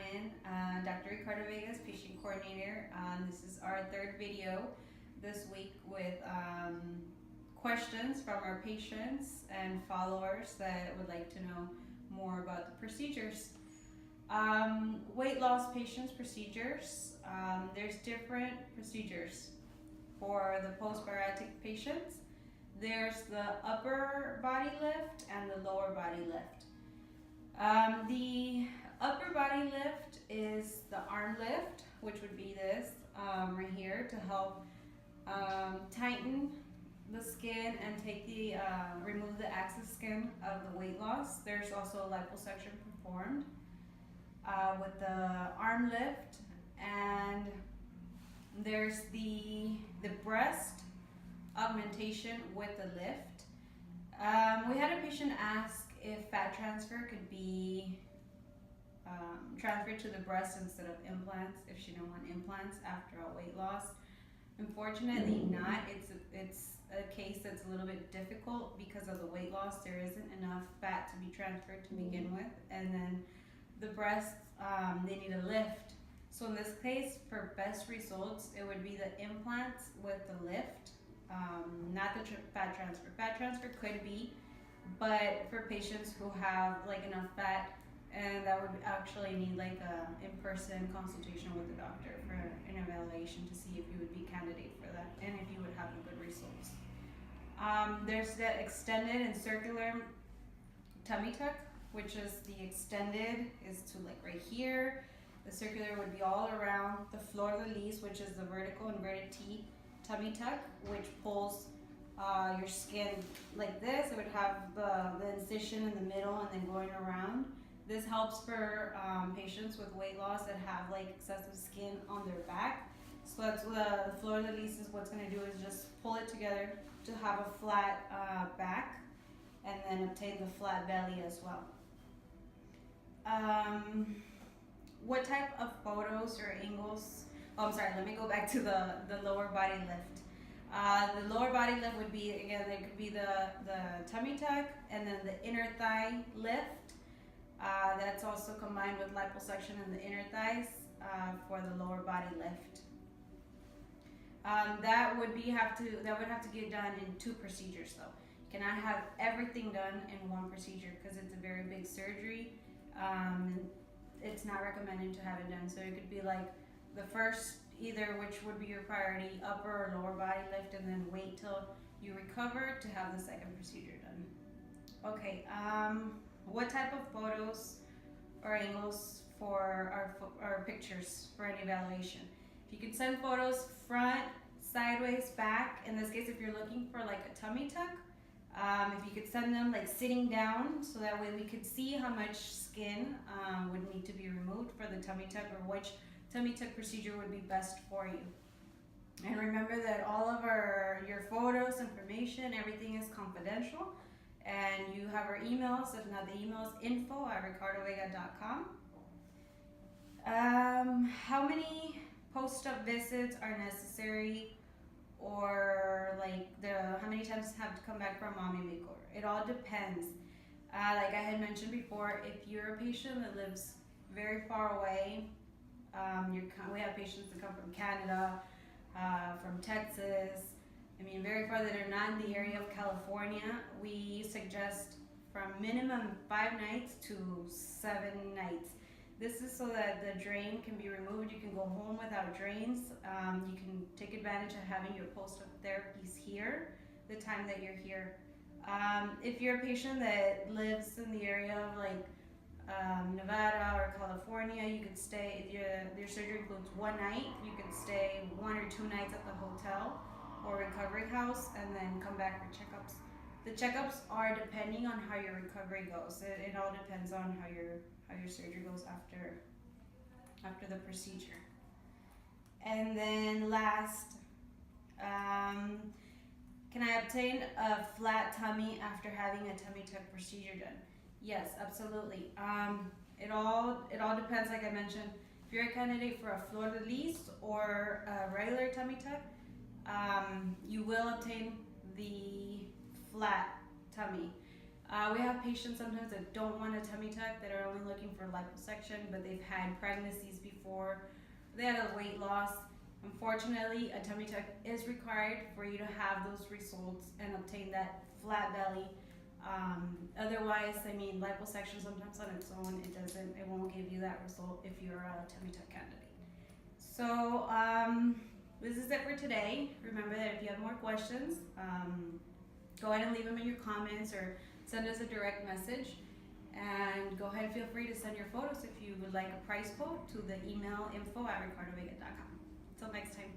Carmen, Dr. Ricardovega's patient coordinator. This is our third video this week with questions from our patients and followers that would like to know more about the procedures. Weight loss patients procedures. There's different procedures for the post-bariatric patients. There's the upper body lift and the lower body lift. The upper body lift is the arm lift, which would be this right here to help tighten the skin and take the remove the excess skin of the weight loss. There's also liposuction performed with the arm lift, and there's the breast augmentation with the lift. We had a patient ask if fat transfer could be transferred to the breast instead of implants, if she didn't want implants after a weight loss. Unfortunately not. It's a case that's a little bit difficult because of the weight loss. There isn't enough fat to be transferred to begin with, and then the breasts, they need a lift. So in this case, for best results, it would be the implants with the lift, not the fat transfer. Fat transfer could be, but for patients who have like enough fat, and that would actually need like a in-person consultation with the doctor for an evaluation to see if you would be candidate for that and if you would have good results. There's the extended and circular tummy tuck, which is the extended is to like right here. The circular would be all around the floor of the leaves, which is the vertical inverted T tummy tuck, which pulls your skin like this. It would have the incision in the middle and then going around. This helps for patients with weight loss that have like excessive skin on their back. So that's what the floor of the leaves is what's going to do, is just pull it together to have a flat back and then obtain the flat belly as well. What type of photos or angles? Oh, I'm sorry, let me go back to the lower body lift. The lower body lift would be, again, there could be the tummy tuck and then the inner thigh lift. That's also combined with liposuction in the inner thighs for the lower body lift. That would have to get done in 2 procedures though. You cannot have everything done in 1 procedure because it's a very big surgery. It's not recommended to have it done. So it could be like the first, either which would be your priority, upper or lower body lift, and then wait till you recover to have the second procedure done. Okay, what type of photos or angles for our pictures for an evaluation? If you could send photos front, sideways, back. In this case, if you're looking for like a tummy tuck, if you could send them like sitting down, so that way we could see how much skin would need to be removed for the tummy tuck, or which tummy tuck procedure would be best for you. And remember that all of your photos, information, everything is confidential. And you have our emails. If not, the email is info@ricardovega.com. How many post-op visits are necessary, or like how many times have to come back for a mommy makeover? It all depends. Like I had mentioned before, if you're a patient that lives very far away, we have patients that come from Canada, from Texas, very far, that are not in the area of California. We suggest from minimum 5 nights to 7 nights. This is so that the drain can be removed. You can go home without drains. You can take advantage of having your post-op therapies here, the time that you're here. If you're a patient that lives in the area of like Nevada or California, you could stay, if your surgery includes 1 night, you could stay 1 or 2 nights at the hotel or recovery house and then come back for checkups. The checkups are depending on how your recovery goes. It all depends on how your surgery goes after the procedure. And then last, can I obtain a flat tummy after having a tummy tuck procedure done? Yes, absolutely. It all depends, like I mentioned. If you're a candidate for a fleur de lis or a regular tummy tuck, you will obtain the flat tummy. We have patients sometimes that don't want a tummy tuck, that are only looking for liposuction, but they've had pregnancies before. They had a weight loss. Unfortunately, a tummy tuck is required for you to have those results and obtain that flat belly. Otherwise, I mean, liposuction sometimes on its own, it won't give you that result if you're a tummy tuck candidate. So, this is it for today. Remember that if you have more questions, go ahead and leave them in your comments or send us a direct message. And go ahead and feel free to send your photos if you would like a price quote to the email info@ricardovega.com. Until next time.